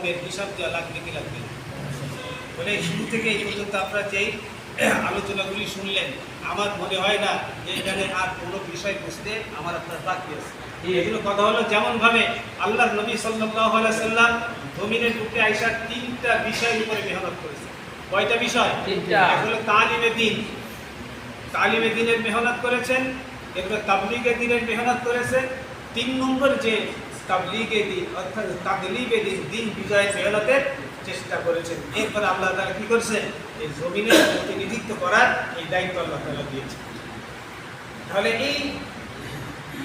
কর্মের হিসাব দেওয়া লাগবে কি লাগবে না? বলে শুরু থেকে এই পর্যন্ত আপনারা যেই আলোচনাগুলি শুনলেন, আমার মনে হয় না যে এখানে আর কোনো বিষয় বুঝতে আমার আপনার বাকি আছে। এগুলো কথা হলো যেমনভাবে আল্লাহ নবী সাল্লাল্লাহু আলাইহি সাল্লাম জমিনের বুকে আইসা 3টা বিষয়ের উপরে মেহনত করেছে। কয়টা বিষয়? 3টা। এক হলো তালিমে দ্বীন, তালিমে দ্বীনের মেহনত করেছেন। এরপর তাবলীগে দ্বীনের মেহনত করেছেন। 3 নম্বর যে তাবলীগে দ্বীন অর্থাৎ তাগলিবে দ্বীন, দ্বীন বিজয়ের মেহনতের চেষ্টা করেছেন। এরপর আল্লাহ তাআলা কি করেছেন? এই জমিনের প্রতিনিধিত্ব করার এই দায়িত্ব আল্লাহ তাআলা দিয়েছেন। তাহলে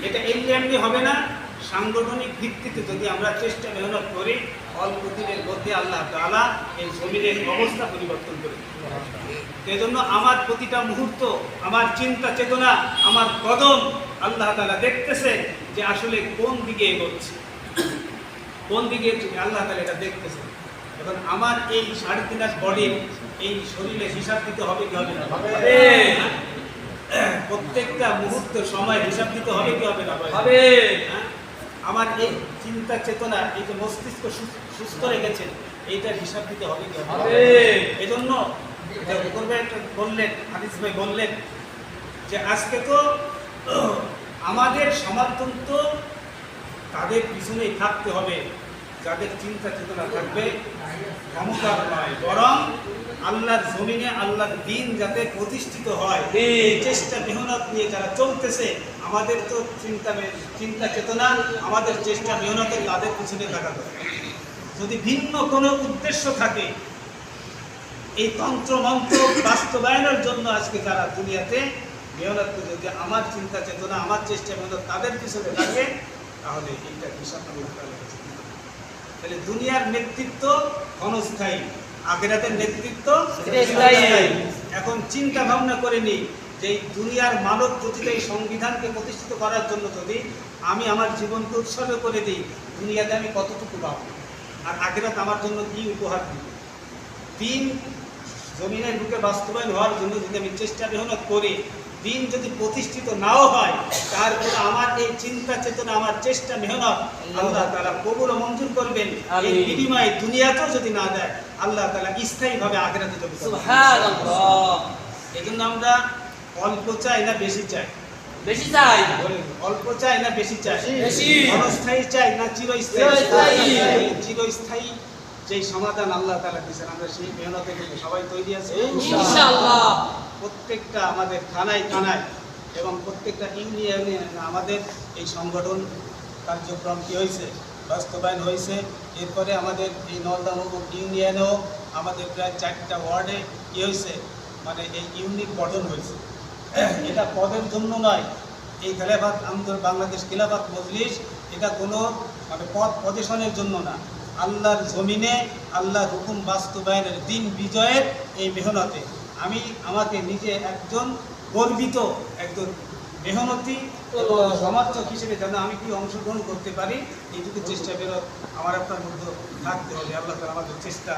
এটা এমনি হবে না, সাংগঠনিক ভিত্তিতে যদি আমরা চেষ্টা মেহনত করি, অল্প দিনের মধ্যে আল্লাহ তাআলা এই জমিনের অবস্থা পরিবর্তন করে দেবেন। সেজন্য আমার প্রতিটা মুহূর্ত, আমার চিন্তা চেতনা, আমার কদম আল্লাহ তাআলা দেখতেছে যে আসলে কোন দিকে এগোচ্ছে, কোন দিকে আল্লাহ তাআলা এটা দেখতেছে। এখন আমার এই 3.5 বডির এই শরীরে হিসাব দিতে হবে কি হবে না? প্রত্যেকটা মুহূর্ত সময় হিসাব দিতে হবে কি হবে না? হবে। আমার এই চিন্তা চেতনা, এই যে মস্তিষ্ক সুস্থ রেখেছেন, এইটার হিসাব দিতে হবে কি হবে? এই জন্য বললেন, হাদিস ভাই বললেন যে আজকে তো আমাদের সমর্থন তো তাদের পিছনেই থাকতে হবে যাদের চিন্তা চেতনা থাকবে ক্ষমতার নয়, বরং আল্লাহর জমিনে আল্লাহর দ্বীন যাতে প্রতিষ্ঠিত হয় এই চেষ্টা মেহনত নিয়ে যারা চলতেছে, আমাদের তো চিন্তা চেতনা, আমাদের চেষ্টা মেহনতে তাদের পিছনে থাকা দরকার। যদি ভিন্ন কোনো উদ্দেশ্য থাকে, এই তন্ত্র মন্ত্র বাস্তবায়নের জন্য আজকে যারা দুনিয়াতে মেহনত করে, যদি আমার চিন্তা চেতনা, আমার চেষ্টা মেহনত তাদের পিছনে থাকে, তাহলে এইটা হিসাব আল্লাহ তাআলা কাছে দিতে হবে। তাহলে দুনিয়ার নেতৃত্ব ক্ষণস্থায়ী, আখিরাতের নেতৃত্ব চিরস্থায়ী। এখন চিন্তা ভাবনা করে নিই যে এই দুনিয়ার মানব রচিত এই সংবিধানকে প্রতিষ্ঠিত করার জন্য যদি আমি আমার জীবনকে উৎসর্গ করে দিই, দুনিয়াতে আমি কতটুকু পাবো, আর আখিরাত আমার জন্য কি উপহার দিব? দ্বীন জমিনের বুকে বাস্তবায়ন হওয়ার জন্য যদি আমি চেষ্টা মেহনত করি, দ্বীন যদি প্রতিষ্ঠিত নাও হয়, তারপরে আমার এই চিন্তা চেতনা, আমার চেষ্টা মেহনত আল্লাহ তাআলা কবুল ও মঞ্জুর করবেন। এই বিনিময়ে দুনিয়াতেও যদি না দেয়, আল্লাহ তাআলা স্থায়ীভাবে আখিরাতে দেবেন। সুবহানাল্লাহ। এজন্য আমরা অল্প চাই না বেশি চাই? বেশি চাই। অল্প চাই না বেশি চাই? বেশি। ক্ষণস্থায়ী চাই না চিরস্থায়ী? চিরস্থায়ী যেই সমাধান আল্লাহ তাআলা দিয়েছেন, আমরা সেই মেহনতে কিন্তু সবাই তৈরি আছি ইনশাআল্লাহ। প্রত্যেকটা আমাদের থানায় থানায় এবং প্রত্যেকটা ইউনিয়নে আমাদের এই সংগঠন কার্যক্রম কি হয়েছে? বাস্তবায়ন হয়েছে। এরপরে আমাদের এই নলদা ইউনিয়নেও আমাদের প্রায় 4টা ওয়ার্ডে কি হয়েছে, মানে এই ইউনিট গঠন হয়েছে। এটা পদের জন্য নয়, এই খেলাফত আন্দোলন, বাংলাদেশ খেলাফত মজলিস এটা কোনো মানে পদ পজিশনের জন্য না, আল্লাহর জমিনে আল্লাহর হুকুম বাস্তবায়নের, দ্বীন বিজয়ের এই মেহনতে আমি আমাকে নিজে একজন গর্বিত, একজন মেহনতি সমাজক হিসেবে যেন আমি কি অংশগ্রহণ করতে পারি, এইটুকু চেষ্টা বেরো আমার আপনার মধ্যে থাকতে হবে। আল্লাহ তাআলা আমাদের চেষ্টা